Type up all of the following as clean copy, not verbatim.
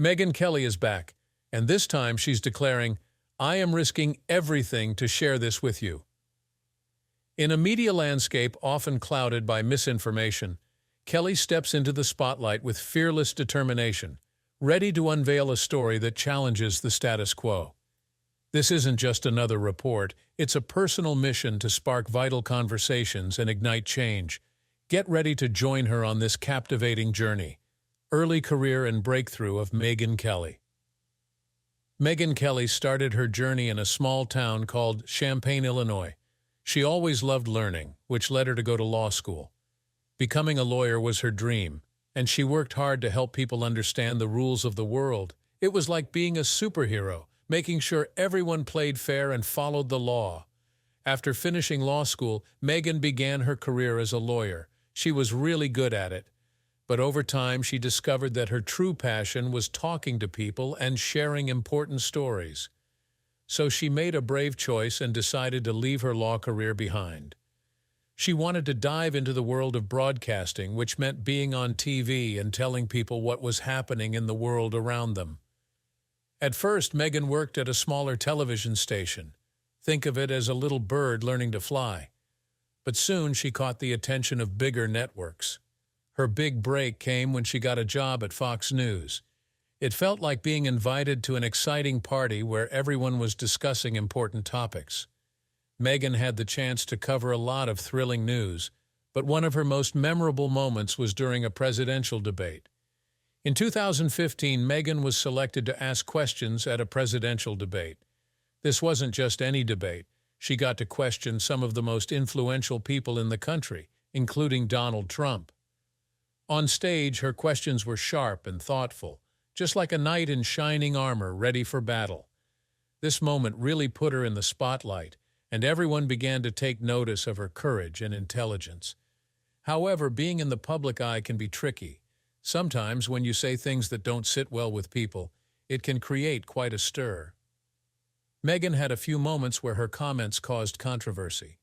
Megyn Kelly is back, and this time she's declaring, "I am risking everything to share this with you." In a media landscape often clouded by misinformation, Kelly steps into the spotlight with fearless determination, ready to unveil a story that challenges the status quo. This isn't just another report, it's a personal mission to spark vital conversations and ignite change. Get ready to join her on this captivating journey. Early career and breakthrough of Megyn Kelly. Megyn Kelly started her journey in a small town called Champaign, Illinois. She always loved learning, which led her to go to law school. Becoming a lawyer was her dream, and she worked hard to help people understand the rules of the world. It was like being a superhero, making sure everyone played fair and followed the law. After finishing law school, Megyn began her career as a lawyer. She was really good at it. But over time, she discovered that her true passion was talking to people and sharing important stories. So she made a brave choice and decided to leave her law career behind. She wanted to dive into the world of broadcasting, which meant being on TV and telling people what was happening in the world around them. At first, Megyn worked at a smaller television station. Think of it as a little bird learning to fly. But soon she caught the attention of bigger networks. Her big break came when she got a job at Fox News. It felt like being invited to an exciting party where everyone was discussing important topics. Megyn had the chance to cover a lot of thrilling news, but one of her most memorable moments was during a presidential debate. In 2015, Megyn was selected to ask questions at a presidential debate. This wasn't just any debate. She got to question some of the most influential people in the country, including Donald Trump. On stage, her questions were sharp and thoughtful, just like a knight in shining armor ready for battle. This moment really put her in the spotlight, and everyone began to take notice of her courage and intelligence. However, being in the public eye can be tricky. Sometimes, when you say things that don't sit well with people, it can create quite a stir. Megyn had a few moments where her comments caused controversy.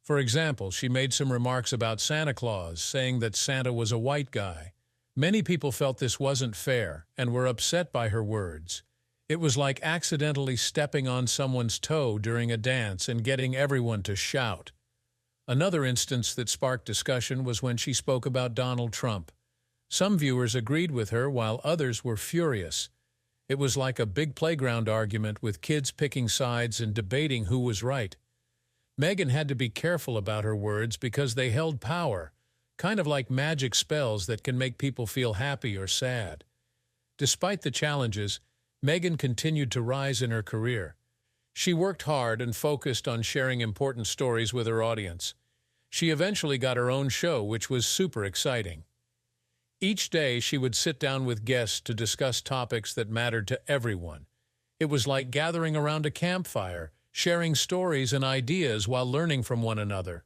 For example, she made some remarks about Santa Claus, saying that Santa was a white guy. Many people felt this wasn't fair and were upset by her words. It was like accidentally stepping on someone's toe during a dance and getting everyone to shout. Another instance that sparked discussion was when she spoke about Donald Trump. Some viewers agreed with her while others were furious. It was like a big playground argument with kids picking sides and debating who was right. Megyn had to be careful about her words because they held power, kind of like magic spells that can make people feel happy or sad. Despite the challenges, Megyn continued to rise in her career. She worked hard and focused on sharing important stories with her audience. She eventually got her own show, which was super exciting. Each day, she would sit down with guests to discuss topics that mattered to everyone. It was like gathering around a campfire, sharing stories and ideas while learning from one another.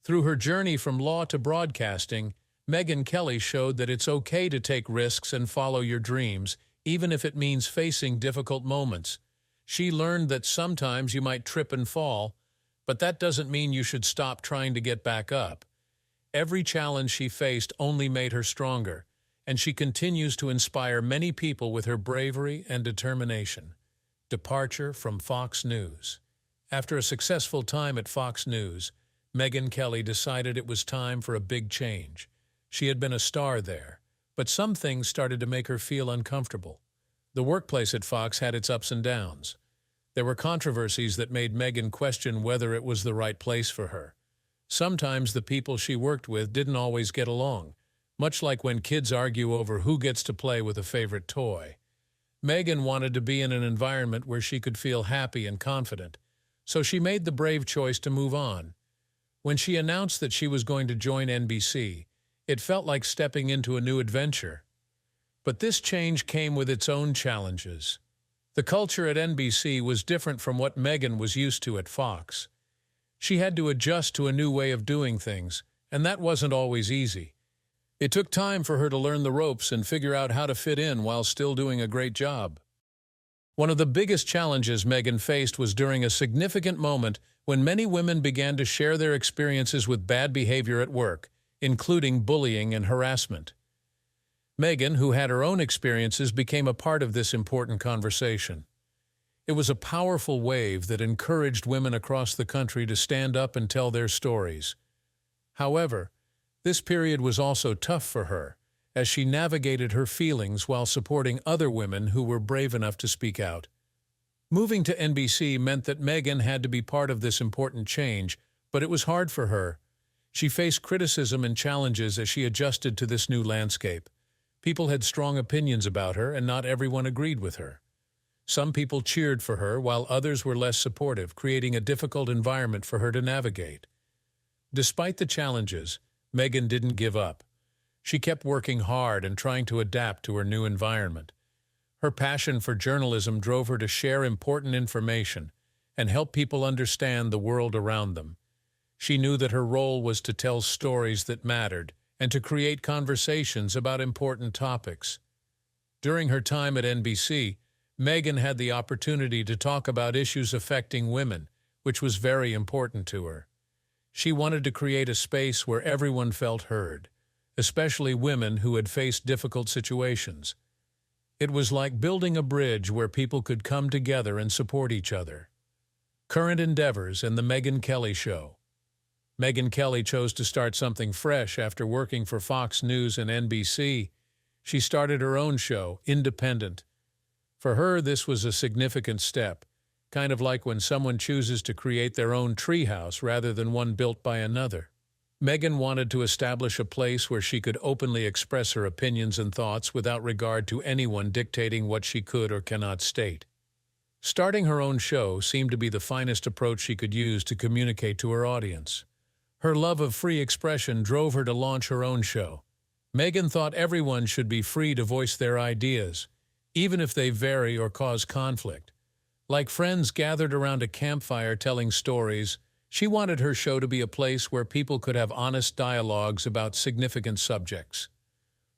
Through her journey from law to broadcasting, Megyn Kelly showed that it's okay to take risks and follow your dreams, even if it means facing difficult moments. She learned that sometimes you might trip and fall, but that doesn't mean you should stop trying to get back up. Every challenge she faced only made her stronger, and she continues to inspire many people with her bravery and determination. Departure from Fox News. After a successful time at Fox News, Megyn Kelly decided it was time for a big change. She had been a star there, but some things started to make her feel uncomfortable. The workplace at Fox had its ups and downs. There were controversies that made Megyn question whether it was the right place for her. Sometimes the people she worked with didn't always get along, much like when kids argue over who gets to play with a favorite toy. Megyn wanted to be in an environment where she could feel happy and confident, so she made the brave choice to move on. When she announced that she was going to join NBC, it felt like stepping into a new adventure. But this change came with its own challenges. The culture at NBC was different from what Megyn was used to at Fox. She had to adjust to a new way of doing things, and that wasn't always easy. It took time for her to learn the ropes and figure out how to fit in while still doing a great job. One of the biggest challenges Megyn faced was during a significant moment when many women began to share their experiences with bad behavior at work, including bullying and harassment. Megyn, who had her own experiences, became a part of this important conversation. It was a powerful wave that encouraged women across the country to stand up and tell their stories. However, this period was also tough for her, as she navigated her feelings while supporting other women who were brave enough to speak out. Moving to NBC meant that Megyn had to be part of this important change, but it was hard for her. She faced criticism and challenges as she adjusted to this new landscape. People had strong opinions about her, and not everyone agreed with her. Some people cheered for her, while others were less supportive, creating a difficult environment for her to navigate. Despite the challenges, Megyn didn't give up. She kept working hard and trying to adapt to her new environment. Her passion for journalism drove her to share important information and help people understand the world around them. She knew that her role was to tell stories that mattered and to create conversations about important topics. During her time at NBC, Megyn had the opportunity to talk about issues affecting women, which was very important to her. She wanted to create a space where everyone felt heard, especially women who had faced difficult situations. It was like building a bridge where people could come together and support each other. Current endeavors and the Megyn Kelly Show. Megyn Kelly chose to start something fresh after working for Fox News and NBC. She started her own show, Independent. For her, this was a significant step, kind of like when someone chooses to create their own treehouse rather than one built by another. Megyn wanted to establish a place where she could openly express her opinions and thoughts without regard to anyone dictating what she could or cannot state. Starting her own show seemed to be the finest approach she could use to communicate to her audience. Her love of free expression drove her to launch her own show. Megyn thought everyone should be free to voice their ideas, even if they vary or cause conflict. Like friends gathered around a campfire telling stories, she wanted her show to be a place where people could have honest dialogues about significant subjects.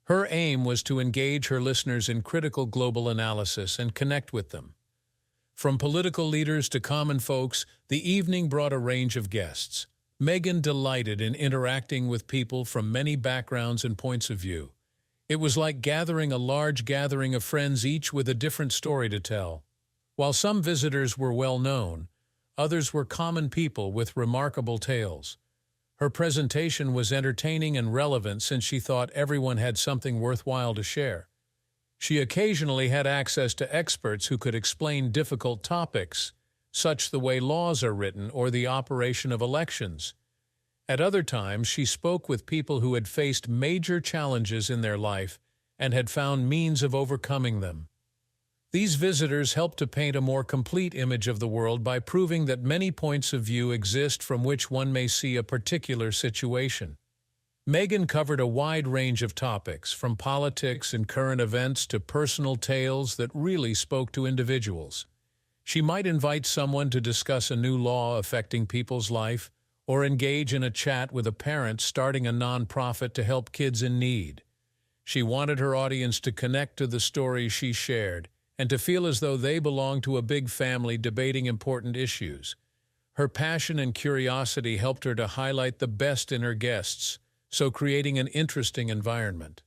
Her aim was to engage her listeners in critical global analysis and connect with them. From political leaders to common folks, the evening brought a range of guests. Megyn delighted in interacting with people from many backgrounds and points of view. It was like gathering a large gathering of friends, each with a different story to tell. While some visitors were well known, others were common people with remarkable tales. Her presentation was entertaining and relevant since she thought everyone had something worthwhile to share. She occasionally had access to experts who could explain difficult topics, such the way laws are written or the operation of elections. At other times, she spoke with people who had faced major challenges in their life and had found means of overcoming them. These visitors helped to paint a more complete image of the world by proving that many points of view exist from which one may see a particular situation. Megyn covered a wide range of topics, from politics and current events to personal tales that really spoke to individuals. She might invite someone to discuss a new law affecting people's life, or engage in a chat with a parent starting a nonprofit to help kids in need. She wanted her audience to connect to the stories she shared, and to feel as though they belonged to a big family debating important issues. Her passion and curiosity helped her to highlight the best in her guests, so creating an interesting environment.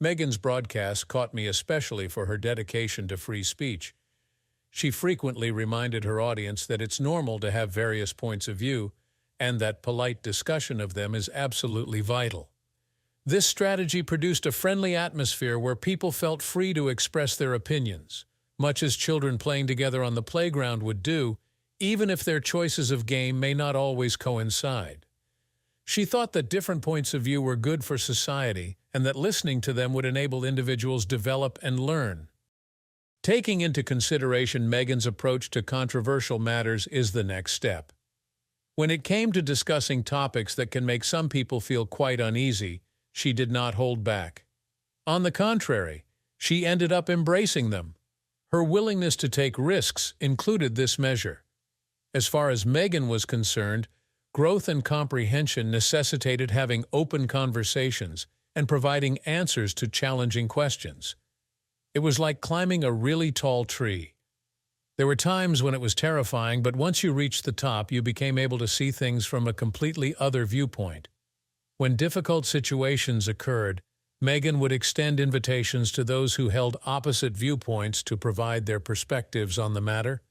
Megyn's broadcast caught me especially for her dedication to free speech. She frequently reminded her audience that it's normal to have various points of view, and that polite discussion of them is absolutely vital. This strategy produced a friendly atmosphere where people felt free to express their opinions, much as children playing together on the playground would do, even if their choices of game may not always coincide. She thought that different points of view were good for society and that listening to them would enable individuals to develop and learn. Taking into consideration Megyn's approach to controversial matters is the next step. When it came to discussing topics that can make some people feel quite uneasy, she did not hold back. On the contrary, she ended up embracing them. Her willingness to take risks included this measure. As far as Megyn was concerned, growth and comprehension necessitated having open conversations and providing answers to challenging questions. It was like climbing a really tall tree. There were times when it was terrifying, but once you reached the top, you became able to see things from a completely other viewpoint. When difficult situations occurred, Megyn would extend invitations to those who held opposite viewpoints to provide their perspectives on the matter.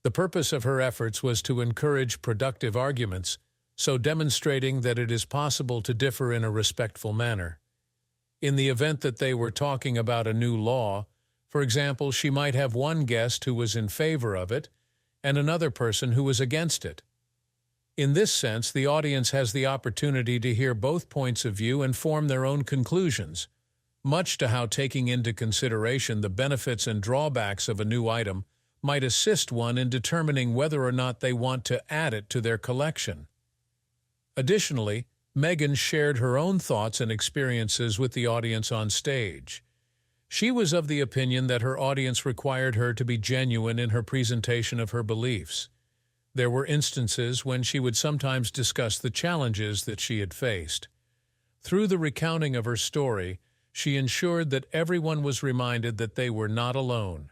The purpose of her efforts was to encourage productive arguments, so demonstrating that it is possible to differ in a respectful manner. In the event that they were talking about a new law, for example, she might have one guest who was in favor of it and another person who was against it. In this sense, the audience has the opportunity to hear both points of view and form their own conclusions, much to how taking into consideration the benefits and drawbacks of a new item might assist one in determining whether or not they want to add it to their collection. Additionally, Megyn shared her own thoughts and experiences with the audience on stage. She was of the opinion that her audience required her to be genuine in her presentation of her beliefs. There were instances when she would sometimes discuss the challenges that she had faced. Through the recounting of her story, she ensured that everyone was reminded that they were not alone,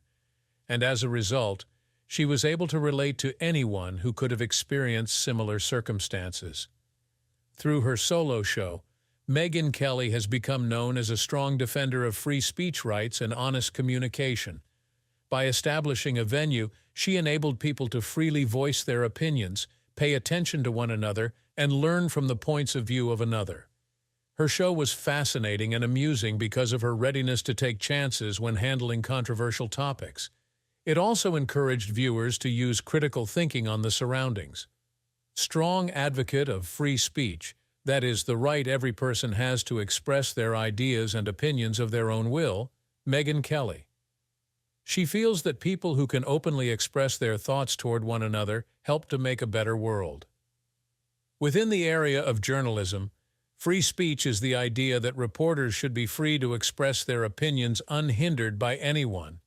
and as a result, she was able to relate to anyone who could have experienced similar circumstances. Through her solo show, Megyn Kelly has become known as a strong defender of free speech rights and honest communication. By establishing a venue, she enabled people to freely voice their opinions, pay attention to one another, and learn from the points of view of another. Her show was fascinating and amusing because of her readiness to take chances when handling controversial topics. It also encouraged viewers to use critical thinking on the surroundings. Strong advocate of free speech, that is, the right every person has to express their ideas and opinions of their own will, Megyn Kelly. She feels that people who can openly express their thoughts toward one another help to make a better world. Within the area of journalism, free speech is the idea that reporters should be free to express their opinions unhindered by anyone.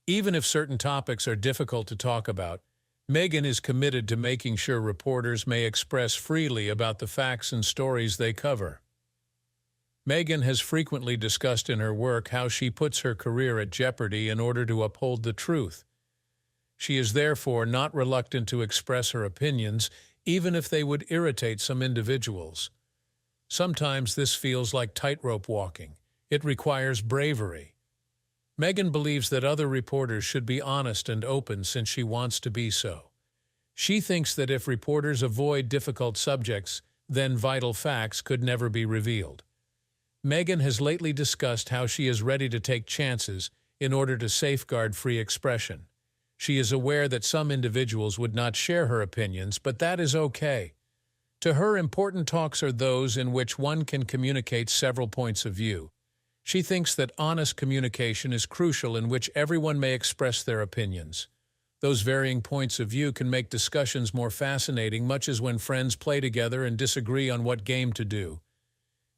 Even if certain topics are difficult to talk about, Megyn is committed to making sure reporters may express freely about the facts and stories they cover. Megyn has frequently discussed in her work how she puts her career at jeopardy in order to uphold the truth. She is therefore not reluctant to express her opinions, even if they would irritate some individuals. Sometimes this feels like tightrope walking. It requires bravery. Megyn believes that other reporters should be honest and open since she wants to be so. She thinks that if reporters avoid difficult subjects, then vital facts could never be revealed. Megyn has lately discussed how she is ready to take chances in order to safeguard free expression. She is aware that some individuals would not share her opinions, but that is okay. To her, important talks are those in which one can communicate several points of view. She thinks that honest communication is crucial in which everyone may express their opinions. Those varying points of view can make discussions more fascinating, much as when friends play together and disagree on what game to do.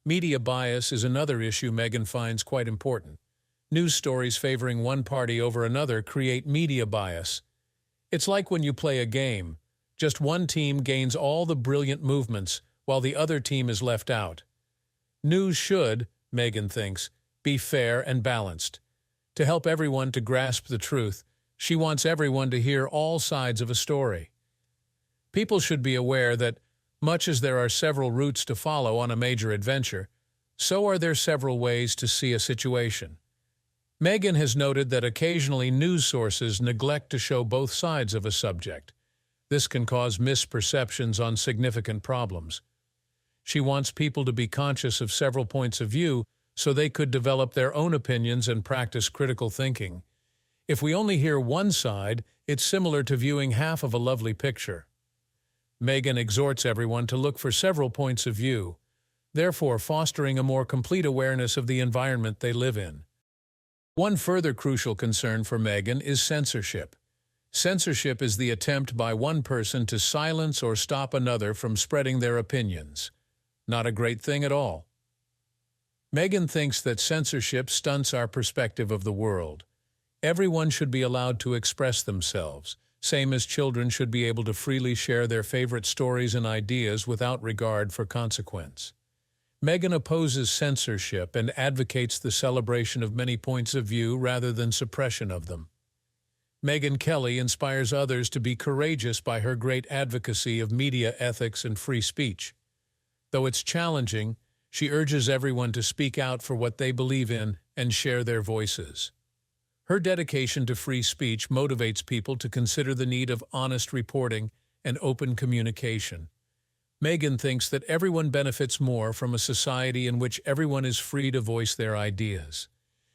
Media bias is another issue Megyn finds quite important. News stories favoring one party over another create media bias. It's like when you play a game. Just one team gains all the brilliant movements, while the other team is left out. News should, Megyn thinks, be fair and balanced. To help everyone to grasp the truth, she wants everyone to hear all sides of a story. People should be aware that, much as there are several routes to follow on a major adventure, so are there several ways to see a situation. Megyn has noted that occasionally news sources neglect to show both sides of a subject. This can cause misperceptions on significant problems. She wants people to be conscious of several points of view so they could develop their own opinions and practice critical thinking. If we only hear one side, it's similar to viewing half of a lovely picture. Megyn exhorts everyone to look for several points of view, therefore fostering a more complete awareness of the environment they live in. One further crucial concern for Megyn is censorship. Censorship is the attempt by one person to silence or stop another from spreading their opinions. Not a great thing at all. Megyn thinks that censorship stunts our perspective of the world. Everyone should be allowed to express themselves, same as children should be able to freely share their favorite stories and ideas without regard for consequence. Megyn opposes censorship and advocates the celebration of many points of view rather than suppression of them. Megyn Kelly inspires others to be courageous by her great advocacy of media ethics and free speech. Though it's challenging, She urges everyone to speak out for what they believe in and share their voices. Her dedication to free speech motivates people to consider the need of honest reporting and open communication. Megyn thinks that everyone benefits more from a society in which everyone is free to voice their ideas.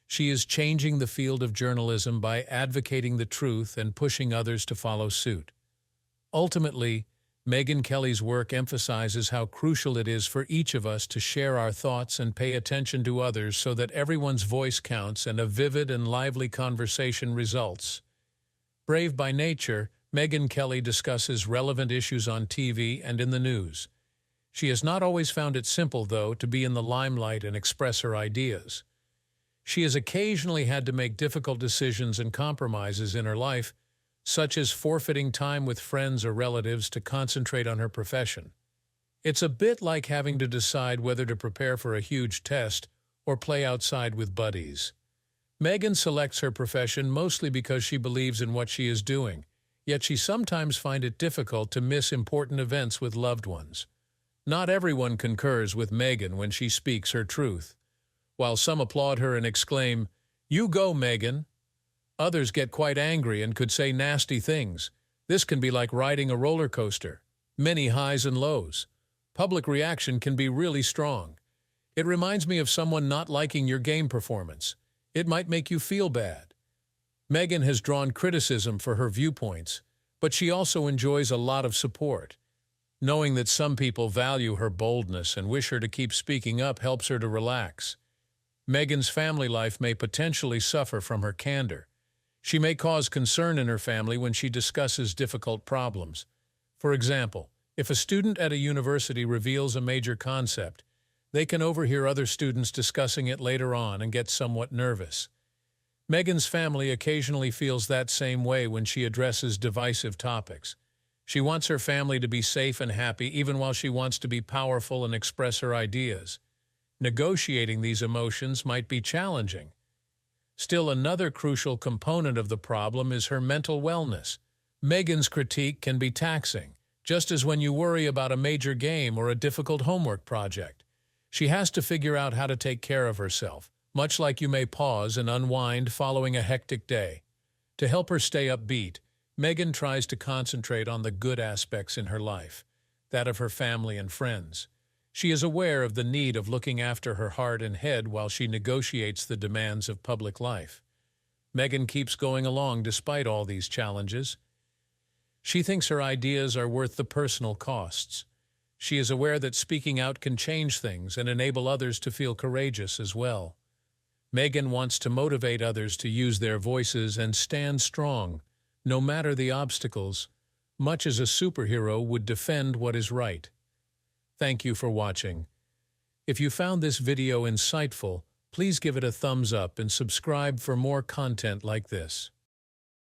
She is changing the field of journalism by advocating the truth and pushing others to follow suit. Ultimately, Megyn Kelly's work emphasizes how crucial it is for each of us to share our thoughts and pay attention to others so that everyone's voice counts and a vivid and lively conversation results. Brave by nature, Megyn Kelly discusses relevant issues on TV and in the news. She has not always found it simple, though, to be in the limelight and express her ideas. She has occasionally had to make difficult decisions and compromises in her life, such as forfeiting time with friends or relatives to concentrate on her profession. It's a bit like having to decide whether to prepare for a huge test or play outside with buddies. Megyn selects her profession mostly because she believes in what she is doing, yet she sometimes finds it difficult to miss important events with loved ones. Not everyone concurs with Megyn when she speaks her truth. While some applaud her and exclaim, "You go, Megyn," others get quite angry and could say nasty things. This can be like riding a roller coaster. Many highs and lows. Public reaction can be really strong. It reminds me of someone not liking your game performance. It might make you feel bad. Megyn has drawn criticism for her viewpoints, but she also enjoys a lot of support. Knowing that some people value her boldness and wish her to keep speaking up helps her to relax. Megyn's family life may potentially suffer from her candor. She may cause concern in her family when she discusses difficult problems. For example, if a student at a university reveals a major concept, they can overhear other students discussing it later on and get somewhat nervous. Megyn's family occasionally feels that same way when she addresses divisive topics. She wants her family to be safe and happy even while she wants to be powerful and express her ideas. Negotiating these emotions might be challenging. Still, another crucial component of the problem is her mental wellness. Megyn's critique can be taxing, just as when you worry about a major game or a difficult homework project. She has to figure out how to take care of herself, much like you may pause and unwind following a hectic day. To help her stay upbeat, Megyn tries to concentrate on the good aspects in her life, that of her family and friends. She is aware of the need of looking after her heart and head while she negotiates the demands of public life. Megyn keeps going along despite all these challenges. She thinks her ideas are worth the personal costs. She is aware that speaking out can change things and enable others to feel courageous as well. Megyn wants to motivate others to use their voices and stand strong, no matter the obstacles, much as a superhero would defend what is right. Thank you for watching. If you found this video insightful, please give it a thumbs up and subscribe for more content like this.